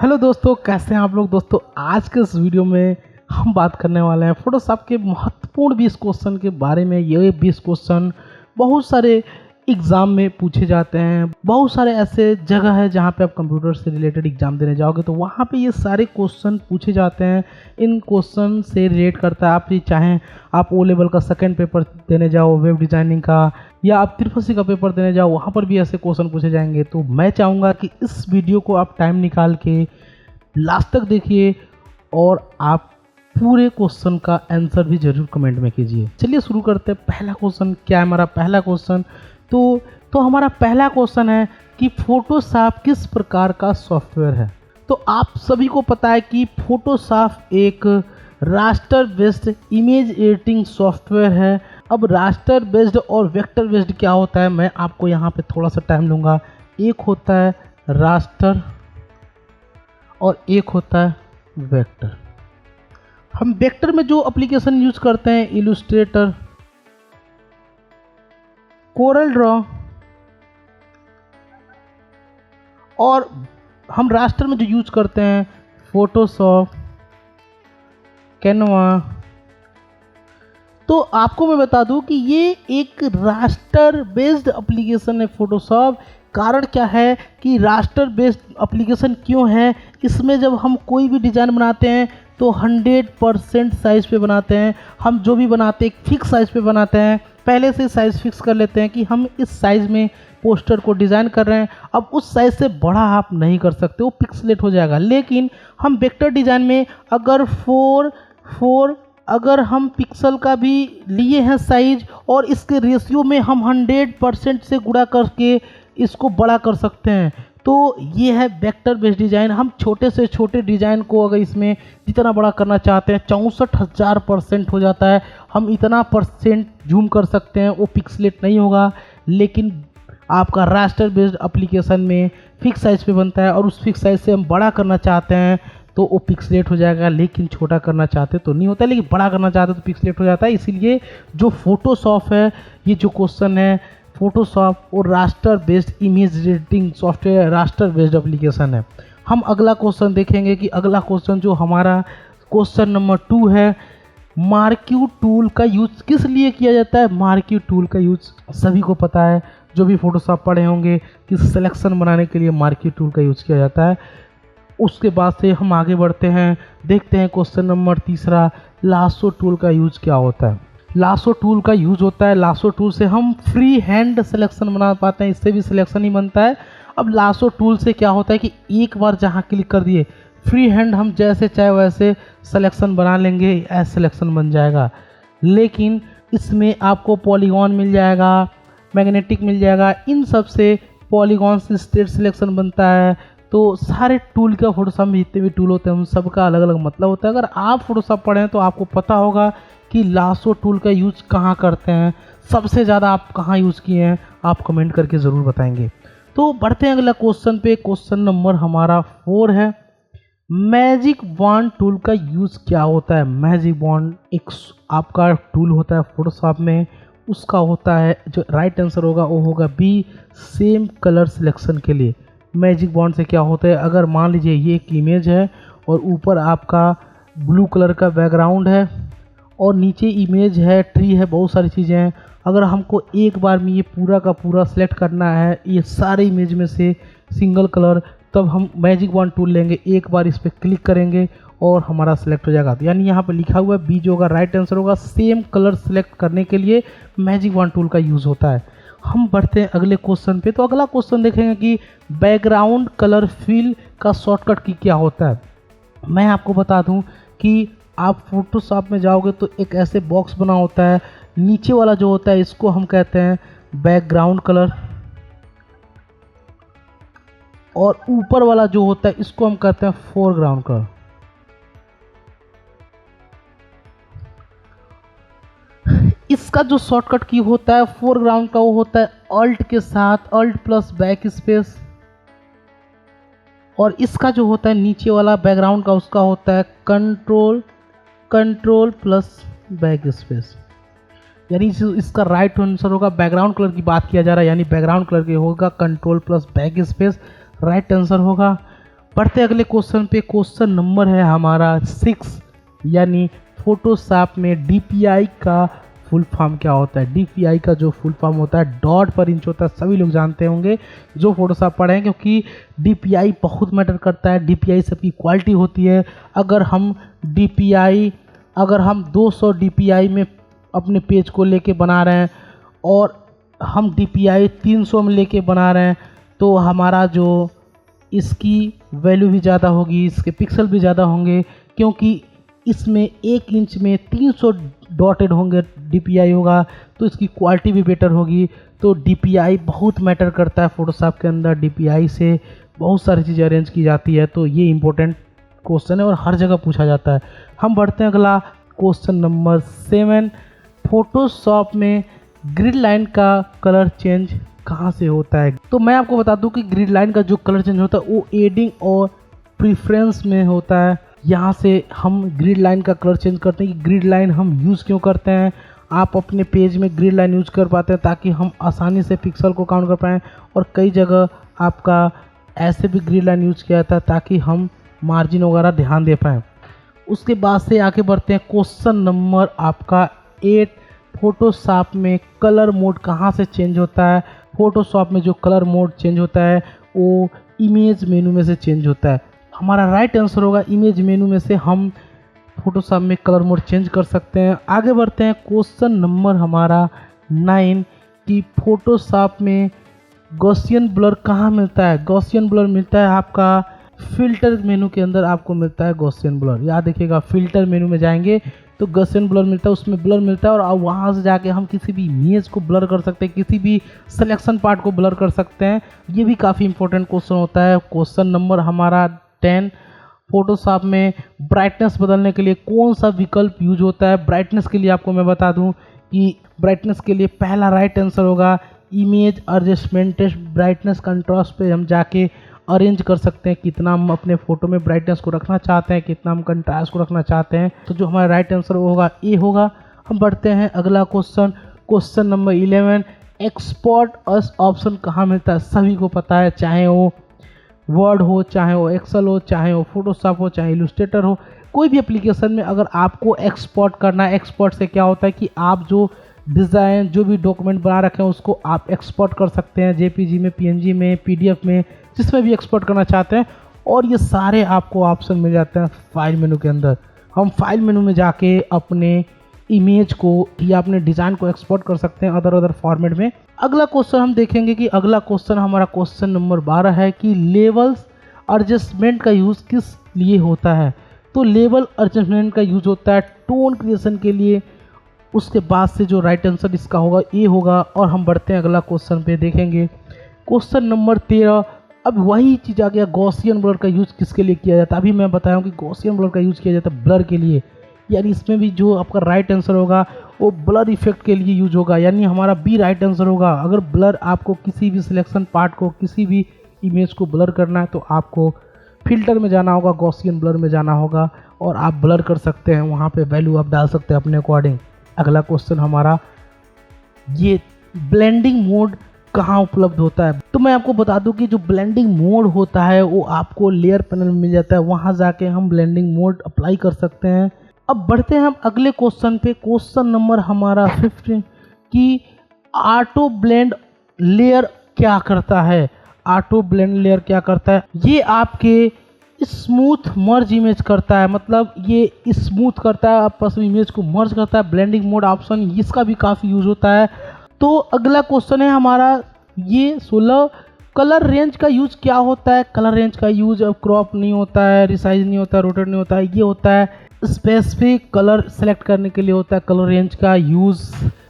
Hello दोस्तों, कैसे हैं आप लोग। दोस्तों आज के इस वीडियो में हम बात करने वाले हैं फोटोशॉप के महत्वपूर्ण 20 क्वेश्चन के बारे में। ये 20 क्वेश्चन बहुत सारे एग्ज़ाम में पूछे जाते हैं। बहुत सारे ऐसे जगह है जहाँ पे आप कंप्यूटर से रिलेटेड एग्ज़ाम देने जाओगे तो वहाँ पे ये सारे क्वेश्चन पूछे जाते हैं। इन क्वेश्चन से रिलेट करता है, आप ये चाहें आप ओ लेवल का सेकंड पेपर देने जाओ वेब डिज़ाइनिंग का, या आप त्रिफसी का पेपर देने जाओ, वहाँ पर भी ऐसे क्वेश्चन पूछे जाएंगे। तो मैं चाहूँगा कि इस वीडियो को आप टाइम निकाल के लास्ट तक देखिए और आप पूरे क्वेश्चन का आंसर भी जरूर कमेंट में कीजिए। चलिए शुरू करते हैं। पहला क्वेश्चन क्या है हमारा? पहला क्वेश्चन तो हमारा पहला क्वेश्चन है कि फोटोशॉप किस प्रकार का सॉफ्टवेयर है। तो आप सभी को पता है कि फोटोशॉप एक raster based image editing software है। अब रास्टर बेस्ड और वेक्टर बेस्ड क्या होता है, मैं आपको यहाँ पे थोड़ा सा टाइम लूँगा। एक होता है रास्टर और एक होता है वेक्टर। हम वेक्टर में जो एप्लीकेशन यूज करते हैं इलस्ट्रेटर, कोरल ड्रॉ, और हम रास्टर में जो यूज करते हैं फोटोशॉप, कैनवा। तो आपको मैं बता दूं कि ये एक रास्टर बेस्ड एप्लीकेशन है फोटोशॉप। कारण क्या है कि रास्टर बेस्ड एप्लीकेशन क्यों है? इसमें जब हम कोई भी डिज़ाइन बनाते हैं तो 100% साइज़ पे बनाते हैं। हम जो भी बनाते हैं फिक्स साइज़ पे बनाते हैं, पहले से साइज़ फिक्स कर लेते हैं कि हम इस साइज़ में पोस्टर को डिज़ाइन कर रहे हैं। अब उस साइज़ से बड़ा आप नहीं कर सकते, वो पिक्सलेट हो जाएगा। लेकिन हम वेक्टर डिज़ाइन में अगर हम पिक्सल का भी लिए हैं साइज और इसके रेशियो में हम 100% से गुणा करके इसको बड़ा कर सकते हैं। तो ये है वेक्टर बेस्ड डिज़ाइन। हम छोटे से छोटे डिज़ाइन को अगर इसमें जितना बड़ा करना चाहते हैं 64,000% हो जाता है। हम इतना परसेंट जूम कर सकते हैं, वो पिक्सलेट नहीं होगा। लेकिन आपका रास्टर बेस्ड एप्लीकेशन में फिक्स साइज़ पे बनता है और उस फिक्स साइज़ से हम बड़ा करना चाहते हैं तो वो पिक्सलेट हो जाएगा। लेकिन छोटा करना चाहते तो नहीं होता, लेकिन बड़ा करना चाहते तो पिक्सलेट हो जाता है। इसीलिए जो फोटोशॉप है, ये जो क्वेश्चन है, फोटोशॉप और raster based image editing software raster based application है। हम अगला क्वेश्चन देखेंगे कि अगला क्वेश्चन जो हमारा क्वेश्चन नंबर 2 है, मार्क्यू टूल का यूज किस लिए किया जाता है? मार्क्यू टूल का यूज सभी को पता है, जो भी फोटोशॉप पढ़े होंगे कि सिलेक्शन बनाने के लिए मार्क्यू टूल का यूज किया जाता है। उसके बाद से हम आगे बढ़ते हैं, देखते हैं क्वेश्चन नंबर 3, लासो टूल का यूज क्या होता है। लासो टूल का यूज होता है, लासो टूल से हम फ्री हैंड सिलेक्शन बना पाते हैं, इससे भी सिलेक्शन ही बनता है। अब लासो टूल से क्या होता है कि एक बार जहाँ क्लिक कर दिए फ्री हैंड हम जैसे चाहे वैसे सिलेक्शन बना लेंगे, ऐसा सिलेक्शन बन जाएगा। लेकिन इसमें आपको पॉलीगॉन मिल जाएगा, मैग्नेटिक मिल जाएगा, इन सब से पॉलीगॉन से स्टेट सिलेक्शन बनता है। तो सारे टूल का फोटोशॉप में जितने भी टूल होते हैं उन सब का अलग अलग मतलब होता है। अगर आप फोटोशॉप पढ़ें तो आपको पता होगा कि लासो टूल का यूज कहाँ करते हैं, सबसे ज़्यादा आप कहाँ यूज़ किए हैं, आप कमेंट करके ज़रूर बताएंगे। तो बढ़ते हैं अगला क्वेश्चन पे। क्वेश्चन नंबर हमारा 4 है, मैजिक बॉन्ड टूल का यूज़ क्या होता है? मैजिक बॉन्ड एक आपका टूल होता है फोटोशॉप में, उसका होता है जो राइट आंसर होगा वो होगा बी, सेम कलर सिलेक्शन के लिए। मैजिक बॉन्ड से क्या होता है, अगर मान लीजिए ये एक इमेज है और ऊपर आपका ब्लू कलर का बैकग्राउंड है और नीचे इमेज है, ट्री है, बहुत सारी चीज़ें हैं। अगर हमको एक बार में ये पूरा का पूरा सेलेक्ट करना है ये सारे इमेज में से सिंगल कलर, तब हम मैजिक बॉन्ड टूल लेंगे, एक बार इस पर क्लिक करेंगे और हमारा सेलेक्ट हो जाएगा। तो यानी यहाँ पे लिखा हुआ है बी जो होगा राइट आंसर होगा। सेम कलर सेलेक्ट करने के लिए मैजिक बॉन्ड टूल का यूज़ होता है। हम बढ़ते हैं अगले क्वेश्चन पे। तो अगला क्वेश्चन देखेंगे कि बैकग्राउंड कलर फिल का शॉर्टकट की क्या होता है। मैं आपको बता दूं कि आप फोटोशॉप में जाओगे तो एक ऐसे बॉक्स बना होता है, नीचे वाला जो होता है इसको हम कहते हैं बैकग्राउंड कलर और ऊपर वाला जो होता है इसको हम कहते हैं फोरग्राउंड कलर। इसका जो शॉर्टकट की होता है फोरग्राउंड का वो होता है ऑल्ट के साथ ऑल्ट प्लस बैक स्पेस, और इसका जो होता है नीचे वाला बैकग्राउंड का उसका होता है कंट्रोल प्लस बैक स्पेस। यानी इसका राइट आंसर होगा, बैकग्राउंड कलर की बात किया जा रहा है यानी बैकग्राउंड कलर के होगा control plus back space right answer होगा। बढ़ते हैं अगले क्वेश्चन पे। क्वेश्चन नंबर है हमारा 6, यानी फोटोशॉप में डीपीआई का फुल फॉर्म क्या होता है। डीपीआई का जो फुल फॉर्म होता है डॉट पर इंच होता है, सभी लोग जानते होंगे जो फोटोशॉप पढ़े हैं, क्योंकि डीपीआई बहुत मैटर करता है। डीपीआई से अपनी क्वालिटी होती है। अगर हम 200 डीपीआई में अपने पेज को लेके बना रहे हैं और हम डीपीआई 300 में लेके बना रहे हैं, तो हमारा जो इसकी वैल्यू भी ज़्यादा होगी, इसके पिक्सल भी ज़्यादा होंगे, क्योंकि इसमें 1 इंच में 300 डॉटेड होंगे डीपीआई होगा, तो इसकी क्वालिटी भी बेटर होगी। तो डीपीआई बहुत मैटर करता है फोटोशॉप के अंदर। डीपीआई से बहुत सारी चीज़ें अरेंज की जाती है, तो ये इंपॉर्टेंट क्वेश्चन है और हर जगह पूछा जाता है। हम बढ़ते हैं अगला क्वेश्चन नंबर 7। फोटोशॉप में ग्रिड लाइन का कलर चेंज कहाँ से होता है। तो मैं आपको बता दूं कि ग्रिड लाइन का जो कलर चेंज होता है वो एडिंग और प्रीफरेंस में होता है। यहाँ से हम ग्रिड लाइन का कलर चेंज करते हैं कि ग्रिड लाइन हम यूज़ क्यों करते हैं। आप अपने पेज में ग्रिड लाइन यूज़ कर पाते हैं ताकि हम आसानी से पिक्सल को काउंट कर पाएँ, और कई जगह आपका ऐसे भी ग्रिड लाइन यूज़ किया जाता है ताकि हम मार्जिन वगैरह ध्यान दे पाएँ। उसके बाद से आगे बढ़ते हैं क्वेश्चन नंबर आपका 8। फोटोशॉप में कलर मोड कहाँ से चेंज होता है। फोटोशॉप में जो कलर मोड चेंज होता है वो इमेज मेनू में से चेंज होता है। हमारा राइट आंसर होगा इमेज मेनू में से हम फोटोशॉप में कलर मोड चेंज कर सकते हैं। आगे बढ़ते हैं क्वेश्चन नंबर हमारा 9 कि फोटोशॉप में गॉसियन ब्लर कहाँ मिलता है। गॉसियन ब्लर मिलता है आपका फिल्टर मेनू के अंदर, आपको मिलता है गॉसियन ब्लर। याद रखिएगा, फिल्टर मेनू में जाएंगे तो गॉसियन ब्लर मिलता है, उसमें ब्लर मिलता है, और वहाँ से जाके हम किसी भी इमेज को ब्लर कर सकते हैं, किसी भी सिलेक्शन पार्ट को ब्लर कर सकते हैं। ये भी काफ़ी इंपॉर्टेंट क्वेश्चन होता है। क्वेश्चन नंबर हमारा 10। फोटोशॉप में ब्राइटनेस बदलने के लिए कौन सा विकल्प यूज होता है। ब्राइटनेस के लिए आपको मैं बता दूं कि ब्राइटनेस के लिए पहला राइट आंसर होगा image adjustment test. Brightness contrast पे हम जाके अरेंज कर सकते हैं कितना हम अपने फ़ोटो में ब्राइटनेस को रखना चाहते हैं, कितना हम कंट्रास्ट को रखना चाहते हैं। तो जो हमारा राइट आंसर होगा ए होगा। हम बढ़ते हैं अगला क्वेश्चन, क्वेश्चन नंबर 11। एक्सपोर्ट अस ऑप्शन कहाँ मिलता है। सभी को पता है, चाहे वो वर्ड हो, चाहे वो एक्सेल हो, चाहे वो फोटोशॉप हो, चाहे इलस्ट्रेटर हो, कोई भी एप्लीकेशन में अगर आपको एक्सपोर्ट करना है। एक्सपोर्ट से क्या होता है कि आप जो डिज़ाइन, जो भी डॉक्यूमेंट बना रखे हैं उसको आप एक्सपोर्ट कर सकते हैं, जेपीजी में, पीएनजी में, पीडीएफ में, जिसमें भी एक्सपोर्ट करना चाहते हैं। और ये सारे आपको ऑप्शन मिल जाते हैं फाइल मेनू के अंदर। हम फाइल मेनू में जाके अपने इमेज को या अपने डिज़ाइन को एक्सपोर्ट कर सकते हैं अदर फॉर्मेट में। अगला क्वेश्चन हम देखेंगे कि अगला क्वेश्चन हमारा क्वेश्चन नंबर 12 है कि लेवल्स एडजस्टमेंट का यूज़ किस लिए होता है। तो लेवल एडजस्टमेंट का यूज़ होता है टोन क्रिएशन के लिए। उसके बाद से जो राइट आंसर इसका होगा ए होगा। और हम बढ़ते हैं अगला क्वेश्चन पे, देखेंगे क्वेश्चन नंबर 13। अब वही चीज़ आ गया, गॉसियन ब्लर का यूज़ किसके लिए किया जाता है। अभी मैं बताया हूँ कि गॉसियन ब्लर का यूज़ किया जाता है ब्लर के लिए, यानी इसमें भी जो आपका राइट आंसर होगा वो ब्लर इफेक्ट के लिए यूज होगा, यानी हमारा बी राइट आंसर होगा। अगर ब्लर आपको किसी भी सिलेक्शन पार्ट को, किसी भी इमेज को ब्लर करना है तो आपको फिल्टर में जाना होगा, गॉसियन ब्लर में जाना होगा, और आप ब्लर कर सकते हैं। वहाँ पे वैल्यू आप डाल सकते हैं अपने अकॉर्डिंग। अगला क्वेश्चन हमारा ये ब्लेंडिंग मोड कहाँ उपलब्ध होता है। तो मैं आपको बता दूं कि जो ब्लेंडिंग मोड होता है वो आपको लेयर पैनल में मिल जाता है, वहाँ जाके हम ब्लेंडिंग मोड अप्लाई कर सकते हैं। अब बढ़ते हैं हम अगले क्वेश्चन पे, क्वेश्चन नंबर हमारा 15 कि ऑटो ब्लेंड लेयर क्या करता है। ऑटो ब्लेंड लेयर क्या करता है, ये आपके स्मूथ मर्ज इमेज करता है, मतलब ये स्मूथ करता है, आपस में इमेज को मर्ज करता है। ब्लेंडिंग मोड ऑप्शन इसका भी काफ़ी यूज होता है। तो अगला क्वेश्चन है हमारा ये 16, कलर रेंज का यूज क्या होता है। कलर रेंज का यूज अब क्रॉप नहीं होता है, रिसाइज नहीं होता है, रोटेट नहीं होता है, ये होता है स्पेसिफिक कलर सेलेक्ट करने के लिए होता है कलर रेंज का यूज।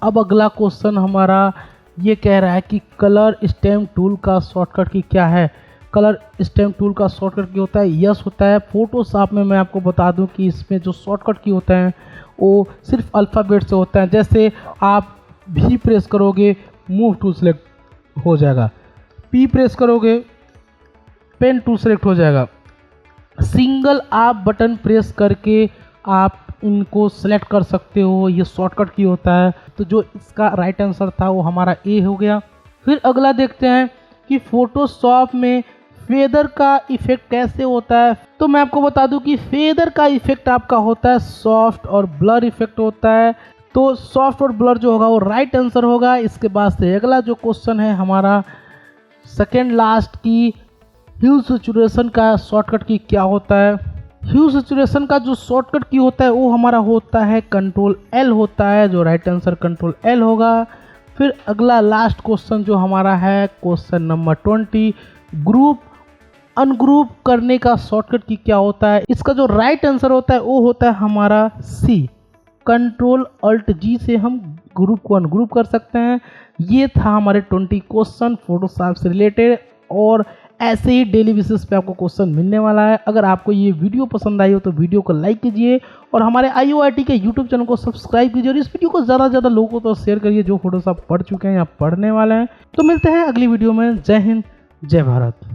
अब अगला क्वेश्चन हमारा ये कह रहा है कि कलर स्टैम्प टूल का शॉर्टकट की क्या है। कलर स्टैम्प टूल का शॉर्टकट की होता है यस होता है। फोटोशॉप में मैं आपको बता दूं कि इसमें जो शॉर्टकट की होता है वो सिर्फ अल्फ़ाबेट से होता है। जैसे आप भी प्रेस करोगे मूव टूल सेलेक्ट हो जाएगा, पी प्रेस करोगे पेन टूल सेलेक्ट हो जाएगा। सिंगल आप बटन प्रेस करके आप इनको सेलेक्ट कर सकते हो, ये शॉर्टकट की होता है। तो जो इसका राइट आंसर था वो हमारा ए हो गया। फिर अगला देखते हैं कि फोटोशॉप में फेदर का इफेक्ट कैसे होता है, तो मैं आपको बता दूं कि फेदर का इफेक्ट आपका होता है सॉफ्ट और ब्लर इफेक्ट होता है। तो सॉफ्ट और ब्लर जो होगा वो राइट आंसर होगा। इसके बाद से अगला जो क्वेश्चन है हमारा सेकेंड लास्ट की ह्यू सैचुरेशन का शॉर्टकट की क्या होता है। ह्यू सैचुरेशन का जो शॉर्टकट की होता है वो हमारा होता है कंट्रोल एल होता है, जो राइट आंसर कंट्रोल एल होगा। फिर अगला लास्ट क्वेश्चन जो हमारा है क्वेश्चन नंबर 20, ग्रुप अनग्रुप करने का शॉर्टकट की क्या होता है। इसका जो राइट आंसर होता है वो होता है हमारा सी, कंट्रोल अल्ट जी से हम ग्रुप को अनग्रुप कर सकते हैं। ये था हमारे 20 क्वेश्चन फोटोशॉप से रिलेटेड, और ऐसे ही डेली बेसिस पे आपको क्वेश्चन मिलने वाला है। अगर आपको ये वीडियो पसंद आई हो तो वीडियो को लाइक कीजिए और हमारे IOIT के यूट्यूब चैनल को सब्सक्राइब कीजिए, और इस वीडियो को ज़्यादा से ज़्यादा लोगों को तो शेयर करिए जो फोटोशॉप पढ़ चुके हैं या पढ़ने वाले हैं। तो मिलते हैं अगली वीडियो में। जय हिंद, जय भारत।